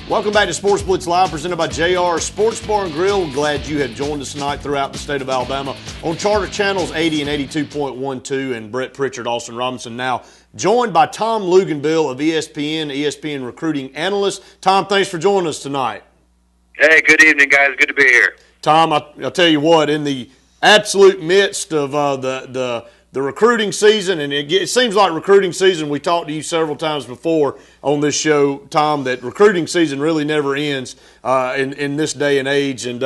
Welcome back to Sports Blitz Live, presented by JR Sports Bar and Grill. Glad you have joined us tonight throughout the state of Alabama on Charter Channels 80 and 82.12, and Brett Pritchard, Austin Robinson now joined by Tom Luginbill of ESPN recruiting analyst. Tom, thanks for joining us tonight. Hey, good evening, guys. Good to be here. Tom, I'll tell you what, in the absolute midst of the recruiting season, and it seems like recruiting season, we talked to you several times before on this show, Tom, that recruiting season really never ends in this day and age. And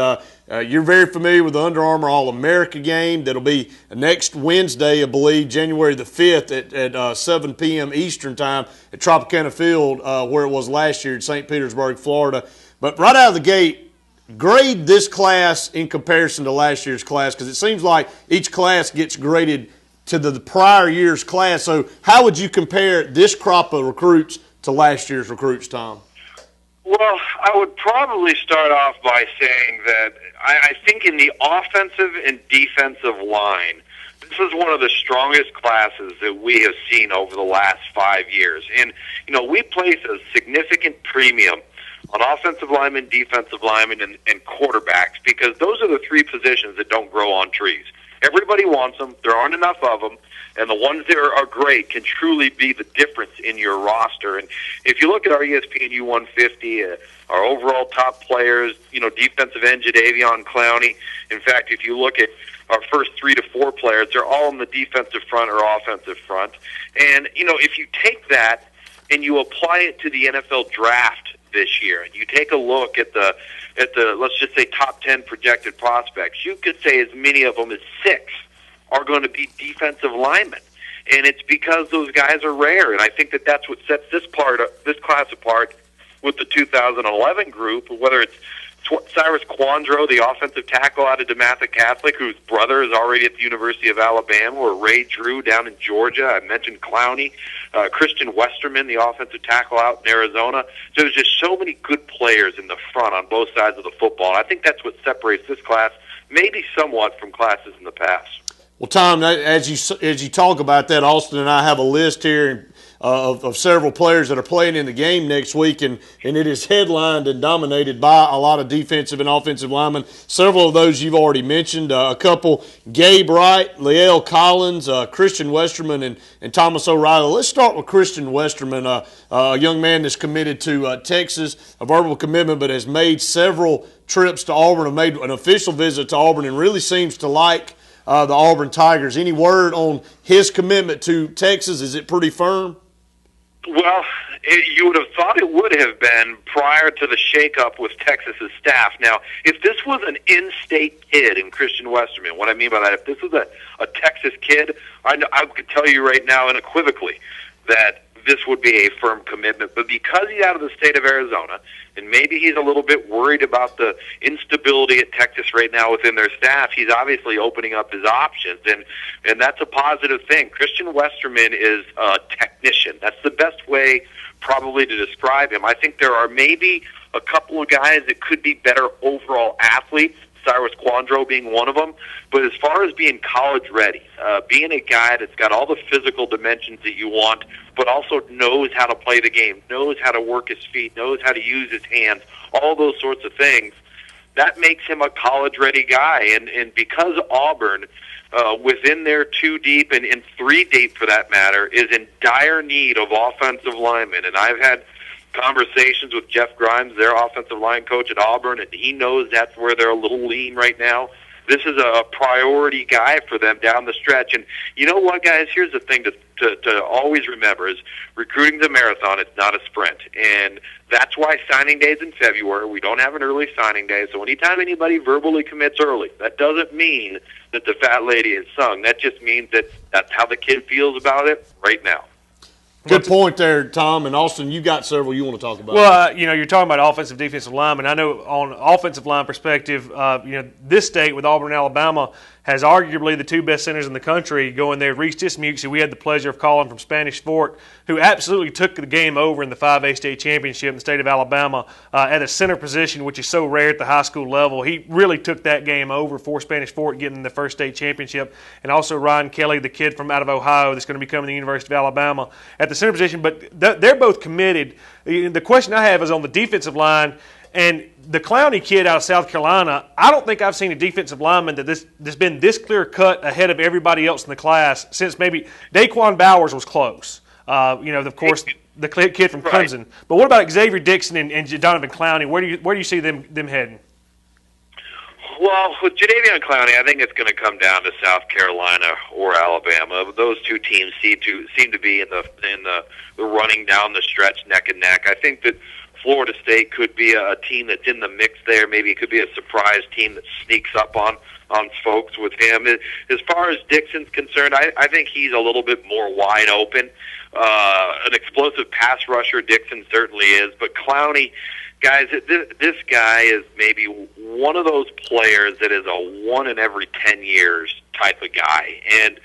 you're very familiar with the Under Armour All-America game that'll be next Wednesday, I believe, January the 5th at 7 p.m. Eastern time at Tropicana Field, where it was last year in St. Petersburg, Florida. But right out of the gate, grade this class in comparison to last year's class, because it seems like each class gets graded to the prior year's class. So how would you compare this crop of recruits to last year's recruits, Tom? Well, I would probably start off by saying that I think in the offensive and defensive line, this is one of the strongest classes that we have seen over the last 5 years. And, you know, we place a significant premium on offensive linemen, defensive linemen, and quarterbacks, because those are the three positions that don't grow on trees. Everybody wants them. There aren't enough of them. And the ones that are great can truly be the difference in your roster. And if you look at our ESPN U150, our overall top players, you know, defensive end Jadeveon Clowney. In fact, if you look at our first 3 to 4 players, they're all on the defensive front or offensive front. And, you know, if you take that and you apply it to the NFL draft this year, and you take a look at the let's just say top 10 projected prospects, you could say as many of them as 6 are going to be defensive linemen, and it's because those guys are rare. And I think that that's what sets this class apart with the 2011 group, whether it's Cyrus Quandro, the offensive tackle out of DeMatha Catholic, whose brother is already at the University of Alabama, or Ray Drew down in Georgia. I mentioned Clowney, Christian Westerman, the offensive tackle out in Arizona. So there's just so many good players in the front on both sides of the football. And I think that's what separates this class maybe somewhat from classes in the past. Well, Tom, as you talk about that, Austin and I have a list here of several players that are playing in the game next week, and it is headlined and dominated by a lot of defensive and offensive linemen. Several of those you've already mentioned. A couple, Gabe Wright, Leal Collins, Christian Westerman, and Thomas O'Reilly. Let's start with Christian Westerman, a young man that's committed to Texas, a verbal commitment, but has made several trips to Auburn, made an official visit to Auburn, and really seems to like the Auburn Tigers. Any word on his commitment to Texas? Is it pretty firm? Well, you would have thought it would have been prior to the shakeup with Texas's staff. Now, if this was an in-state kid in Christian Westerman, what I mean by that, if this was a Texas kid, I could tell you right now unequivocally that this would be a firm commitment. But because he's out of the state of Arizona, and maybe he's a little bit worried about the instability at Texas right now within their staff, he's obviously opening up his options, and that's a positive thing. Christian Westerman is a technician. That's the best way probably to describe him. I think there are maybe a couple of guys that could be better overall athletes, Cyrus Quandro being one of them. But as far as being college ready, being a guy that's got all the physical dimensions that you want, but also knows how to play the game, knows how to work his feet, knows how to use his hands, all those sorts of things, that makes him a college-ready guy. And because Auburn, within their 2 deep and 3 deep for that matter, is in dire need of offensive linemen, and I've had conversations with Jeff Grimes, their offensive line coach at Auburn, and he knows that's where they're a little lean right now. This is a priority guy for them down the stretch. And you know what, guys? Here's the thing to always remember is recruiting's a marathon. It's not a sprint. And that's why signing day is in February. We don't have an early signing day. So anytime anybody verbally commits early, that doesn't mean that the fat lady is sung. That just means that that's how the kid feels about it right now. Good point there, Tom. And Austin, you got several you want to talk about. Well, you know, you're talking about offensive, defensive linemen. I know on offensive line perspective, you know, this state with Auburn and Alabama has arguably the two best centers in the country going there. Reese Dismukes, who we had the pleasure of calling from Spanish Fort, who absolutely took the game over in the 5A state championship in the state of Alabama at a center position, which is so rare at the high school level. He really took that game over for Spanish Fort, getting the first state championship. And also Ryan Kelly, the kid from out of Ohio that's going to be coming to the University of Alabama at the center position. But they're both committed. The question I have is on the defensive line. And the Clowney kid out of South Carolina, I don't think I've seen a defensive lineman that's been this clear cut ahead of everybody else in the class since maybe Daquan Bowers was close. Of course, the kid from Clemson. Right. But what about Xavier Dixon and Jadeveon Clowney? Where do you see them heading? Well, with Jadeveon Clowney, I think it's going to come down to South Carolina or Alabama. Those two teams seem to be in the running down the stretch neck and neck. I think that Florida State could be a team that's in the mix there. Maybe it could be a surprise team that sneaks up on folks with him. As far as Dixon's concerned, I think he's a little bit more wide open. An explosive pass rusher, Dixon certainly is. But Clowney, guys, this guy is maybe one of those players that is a 1 in every 10 years type of guy. And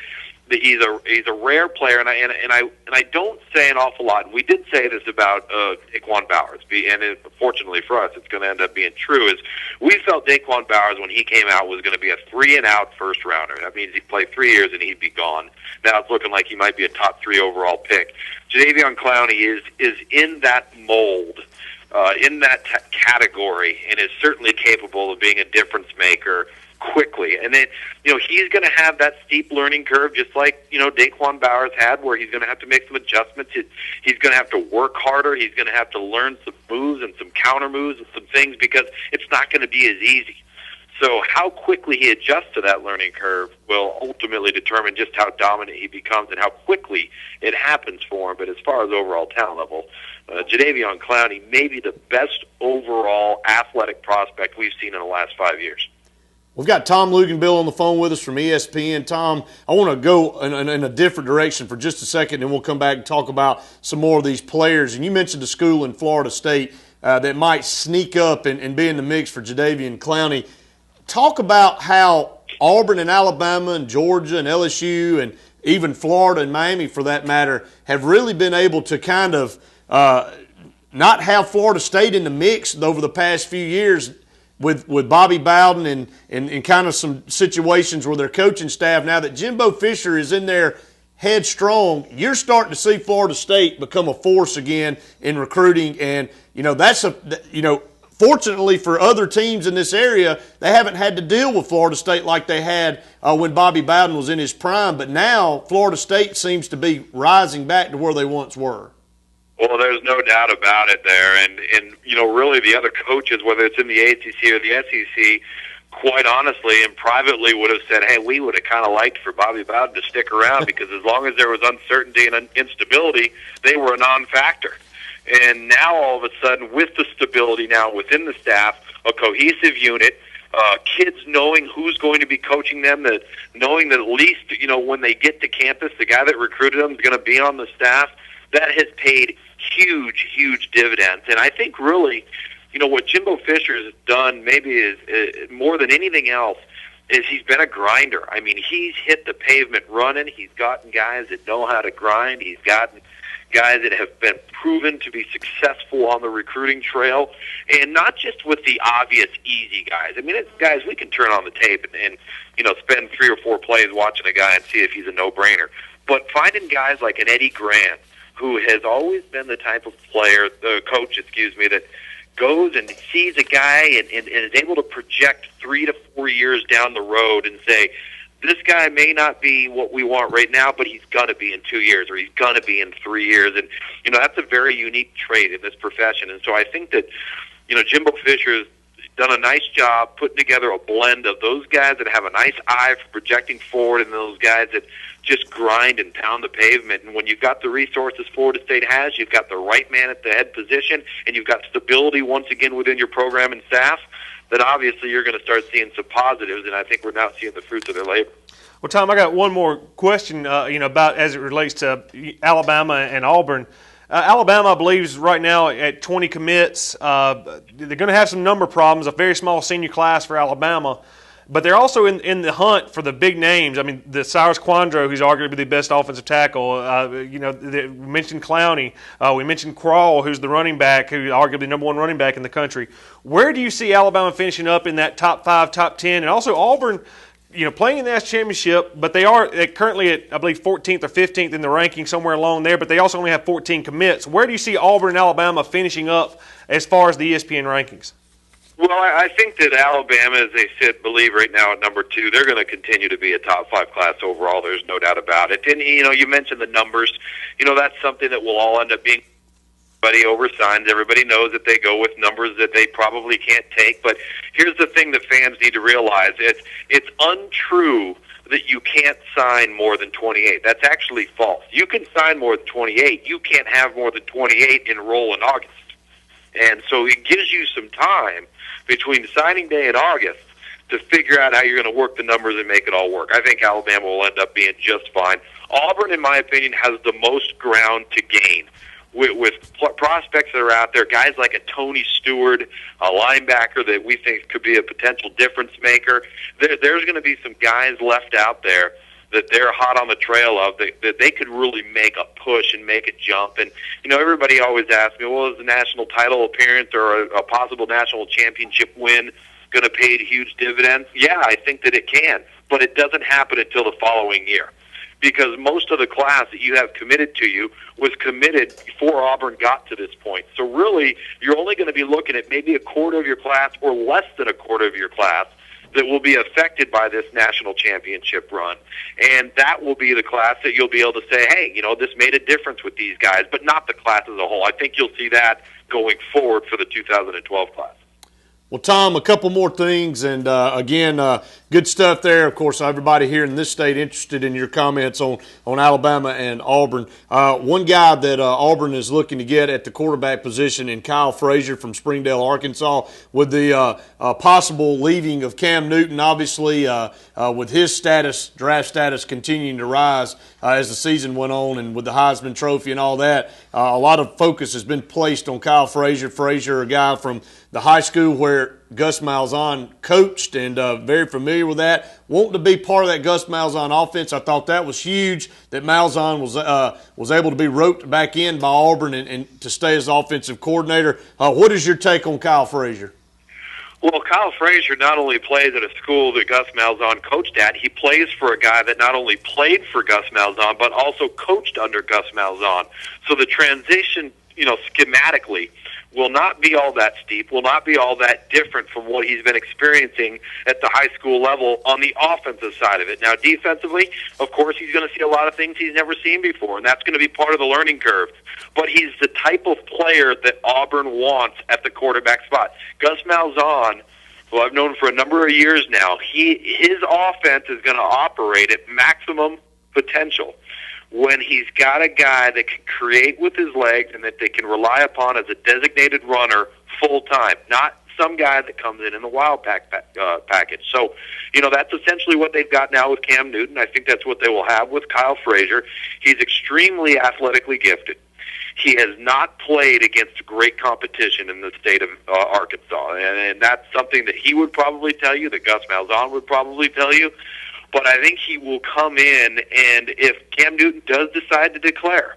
he's a rare player, and I don't say an awful lot. And we did say this about Daquan Bowers, and fortunately for us, it's going to end up being true. Is we felt Daquan Bowers when he came out was going to be a 3-and-out first rounder. That means he'd play 3 years and he'd be gone. Now it's looking like he might be a top 3 overall pick. Jadeveon Clowney is in that mold, in that category, and is certainly capable of being a difference maker quickly. And then, he's going to have that steep learning curve just like, Daquan Bowers had, where he's going to have to make some adjustments. He's going to have to work harder. He's going to have to learn some moves and some counter moves and some things because it's not going to be as easy. So how quickly he adjusts to that learning curve will ultimately determine just how dominant he becomes and how quickly it happens for him. But as far as overall talent level, Jadeveon Clowney may be the best overall athletic prospect we've seen in the last 5 years. We've got Tom Luginbill on the phone with us from ESPN. Tom, I want to go in a different direction for just a second, and we'll come back and talk about some more of these players. And you mentioned a school in Florida State that might sneak up and be in the mix for Jadeveon Clowney. Talk about how Auburn and Alabama and Georgia and LSU and even Florida and Miami, for that matter, have really been able to kind of not have Florida State in the mix over the past few years with Bobby Bowden and kind of some situations where their coaching staff, now that Jimbo Fisher is in there headstrong, you're starting to see Florida State become a force again in recruiting. And, fortunately for other teams in this area, they haven't had to deal with Florida State like they had when Bobby Bowden was in his prime. But now Florida State seems to be rising back to where they once were. Well, there's no doubt about it there. And really the other coaches, whether it's in the ACC or the SEC, quite honestly and privately would have said, hey, we would have kind of liked for Bobby Bowden to stick around because as long as there was uncertainty and instability, they were a non-factor. And now all of a sudden, with the stability now within the staff, a cohesive unit, kids knowing who's going to be coaching them, that knowing that at least, when they get to campus, the guy that recruited them is going to be on the staff, that has paid huge, huge dividends. And I think really, what Jimbo Fisher has done maybe is more than anything else is he's been a grinder. I mean, he's hit the pavement running. He's gotten guys that know how to grind. He's gotten guys that have been proven to be successful on the recruiting trail, and not just with the obvious easy guys. I mean, it's guys we can turn on the tape and spend 3 or 4 plays watching a guy and see if he's a no-brainer. But finding guys like an Eddie Grant, who has always been the type of coach, that goes and sees a guy and is able to project 3 to 4 years down the road and say, this guy may not be what we want right now, but he's going to be in 2 years or he's going to be in 3 years. And, that's a very unique trait in this profession. And so I think that, Jimbo Fisher has done a nice job putting together a blend of those guys that have a nice eye for projecting forward and those guys that just grind and pound the pavement. And when you've got the resources Florida State has, you've got the right man at the head position, and you've got stability once again within your program and staff, then obviously you're going to start seeing some positives, and I think we're now seeing the fruits of their labor. Well, Tom, I got one more question, about as it relates to Alabama and Auburn. Alabama, I believe, is right now at 20 commits. They're going to have some number problems, a very small senior class for Alabama. but they're also in the hunt for the big names. I mean, the Cyrus Quandro, who's arguably the best offensive tackle. We mentioned Clowney. We mentioned Crawl, who's the running back, who's arguably number one running back in the country. Where do you see Alabama finishing up in that top 5, top 10? And also Auburn, playing in the national championship, but they're currently at, I believe, 14th or 15th in the ranking, somewhere along there, but they also only have 14 commits. Where do you see Auburn and Alabama finishing up as far as the ESPN rankings? Well, I think that Alabama, as they believe right now at number 2, they're going to continue to be a top 5 class overall. There's no doubt about it. And, you mentioned the numbers. That's something that will all end up being everybody oversigns. Everybody knows that they go with numbers that they probably can't take. But here's the thing that fans need to realize. It's untrue that you can't sign more than 28. That's actually false. You can sign more than 28. You can't have more than 28 enroll in August. And so it gives you some time between signing day and August to figure out how you're going to work the numbers and make it all work. I think Alabama will end up being just fine. Auburn, in my opinion, has the most ground to gain with prospects that are out there, guys like a Tony Stewart, a linebacker that we think could be a potential difference maker. There's going to be some guys left out there that they're hot on the trail of, that they could really make a push and make a jump. And, everybody always asks me, well, is a national title appearance or a possible national championship win going to pay huge dividends? Yeah, I think that it can, but it doesn't happen until the following year, because most of the class that you have committed to you was committed before Auburn got to this point. So really, you're only going to be looking at maybe a quarter of your class or less than a quarter of your class that will be affected by this national championship run. And that will be the class that you'll be able to say, hey, this made a difference with these guys, but not the class as a whole. I think you'll see that going forward for the 2012 class. Well, Tom, a couple more things, and again, good stuff there. Of course, everybody here in this state interested in your comments on Alabama and Auburn. One guy that Auburn is looking to get at the quarterback position in Kyle Frazier from Springdale, Arkansas, with the possible leaving of Cam Newton, obviously with his draft status continuing to rise as the season went on, and with the Heisman Trophy and all that, a lot of focus has been placed on Kyle Frazier. Frazier, a guy from the high school where Gus Malzahn coached, and very familiar with that. Wanting to be part of that Gus Malzahn offense, I thought that was huge that Malzahn was able to be roped back in by Auburn and to stay as offensive coordinator. What is your take on Kyle Frazier? Well, Kyle Frazier not only plays at a school that Gus Malzahn coached at, he plays for a guy that not only played for Gus Malzahn, but also coached under Gus Malzahn. So the transition, schematically, will not be all that steep, will not be all that different from what he's been experiencing at the high school level on the offensive side of it. Now, defensively, of course, he's going to see a lot of things he's never seen before, and that's going to be part of the learning curve. But he's the type of player that Auburn wants at the quarterback spot. Gus Malzahn, who I've known for a number of years now, his offense is going to operate at maximum potential when he's got a guy that can create with his legs and that they can rely upon as a designated runner full time, not some guy that comes in the wild package. So, that's essentially what they've got now with Cam Newton. I think that's what they will have with Kyle Frazier. He's extremely athletically gifted. He has not played against great competition in the state of Arkansas, and that's something that he would probably tell you, that Gus Malzahn would probably tell you. But I think he will come in, and if Cam Newton does decide to declare,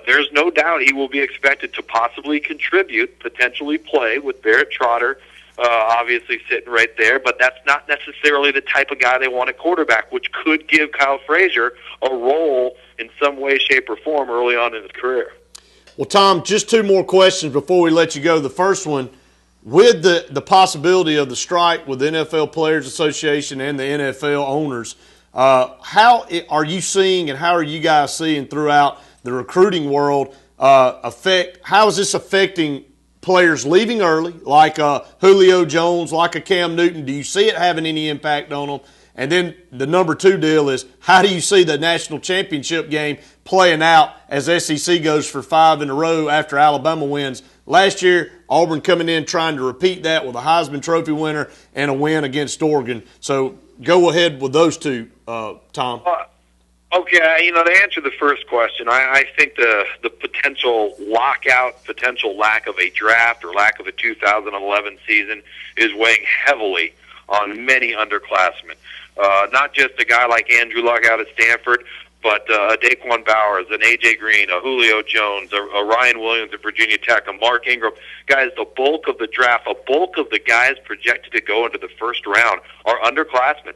there's no doubt he will be expected to possibly contribute, potentially play with Barrett Trotter, obviously sitting right there. But that's not necessarily the type of guy they want at quarterback, which could give Kyle Frazier a role in some way, shape, or form early on in his career. Well, Tom, just two more questions before we let you go. The first one, with the possibility of the strike with the NFL Players Association and the NFL owners, how are you seeing and how are you guys seeing throughout the recruiting world how is this affecting players leaving early, like Julio Jones, like a Cam Newton? Do you see it having any impact on them? And then the number two deal is, how do you see the national championship game playing out as SEC goes for 5 in a row after Alabama wins? Last year, Auburn coming in trying to repeat that with a Heisman Trophy winner and a win against Oregon. So go ahead with those two, Tom. Okay, to answer the first question, I think the potential lockout, potential lack of a draft or lack of a 2011 season is weighing heavily on many underclassmen. Not just a guy like Andrew Luck out at Stanford, but a Daquan Bowers, an A.J. Green, a Julio Jones, a Ryan Williams at Virginia Tech, a Mark Ingram. Guys, the bulk of the draft, a bulk of the guys projected to go into the first round are underclassmen.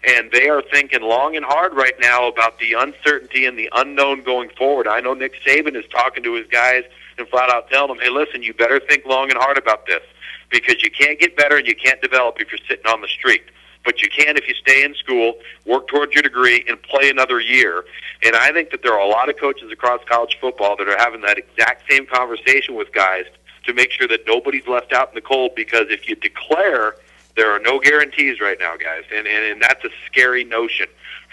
And they are thinking long and hard right now about the uncertainty and the unknown going forward. I know Nick Saban is talking to his guys and flat out telling them, hey, listen, you better think long and hard about this, because you can't get better and you can't develop if you're sitting on the street. But you can if you stay in school, work towards your degree, and play another year. And I think that there are a lot of coaches across college football that are having that exact same conversation with guys to make sure that nobody's left out in the cold, because if you declare, there are no guarantees right now, guys. And that's a scary notion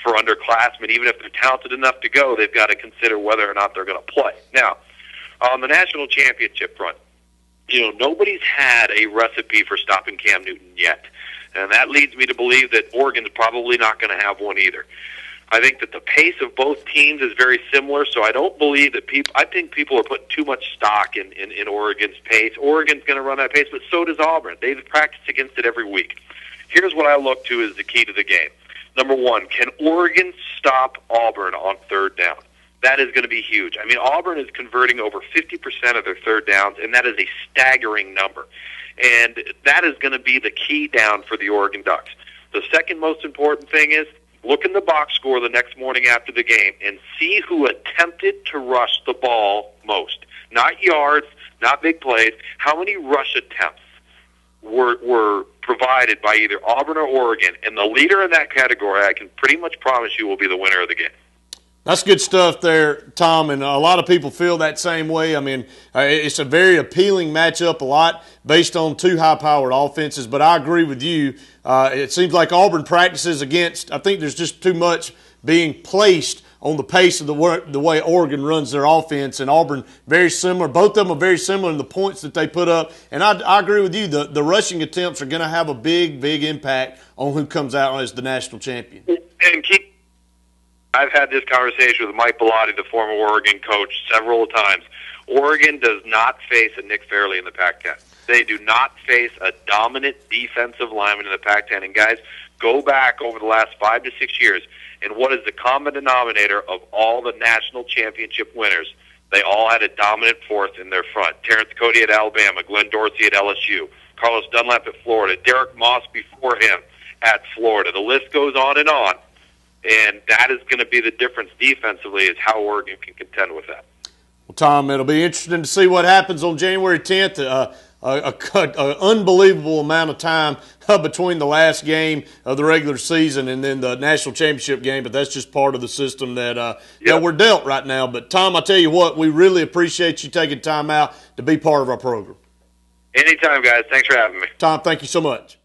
for underclassmen. Even if they're talented enough to go, they've got to consider whether or not they're going to play. Now, on the national championship front, nobody's had a recipe for stopping Cam Newton yet. And that leads me to believe that Oregon's probably not going to have one either. I think that the pace of both teams is very similar, so I don't believe that I think people are putting too much stock in Oregon's pace. Oregon's going to run that pace, but so does Auburn. They've practiced against it every week. Here's what I look to as the key to the game. Number one, can Oregon stop Auburn on third down? That is going to be huge. I mean, Auburn is converting over 50% of their third downs, and that is a staggering number. And that is going to be the key down for the Oregon Ducks. The second most important thing is look in the box score the next morning after the game and see who attempted to rush the ball most. Not yards, not big plays. How many rush attempts were provided by either Auburn or Oregon? And the leader in that category, I can pretty much promise you, will be the winner of the game. That's good stuff there, Tom, and a lot of people feel that same way. I mean, it's a very appealing matchup, a lot based on two high-powered offenses, but I agree with you. It seems like Auburn practices against – I think there's just too much being placed on the pace of the way Oregon runs their offense, and Auburn very similar. Both of them are very similar in the points that they put up, and I agree with you. The rushing attempts are going to have a big, big impact on who comes out as the national champion. And I've had this conversation with Mike Bellotti, the former Oregon coach, several times. Oregon does not face a Nick Fairley in the Pac-10. They do not face a dominant defensive lineman in the Pac-10. And, guys, go back over the last 5 to 6 years, and what is the common denominator of all the national championship winners? They all had a dominant force in their front. Terrence Cody at Alabama, Glenn Dorsey at LSU, Carlos Dunlap at Florida, Derek Moss before him at Florida. The list goes on and on. And that is going to be the difference defensively, is how Oregon can contend with that. Well, Tom, it'll be interesting to see what happens on January 10th. An unbelievable amount of time between the last game of the regular season and then the national championship game, but that's just part of the system that we're dealt right now. But, Tom, I tell you what, we really appreciate you taking time out to be part of our program. Anytime, guys. Thanks for having me. Tom, thank you so much.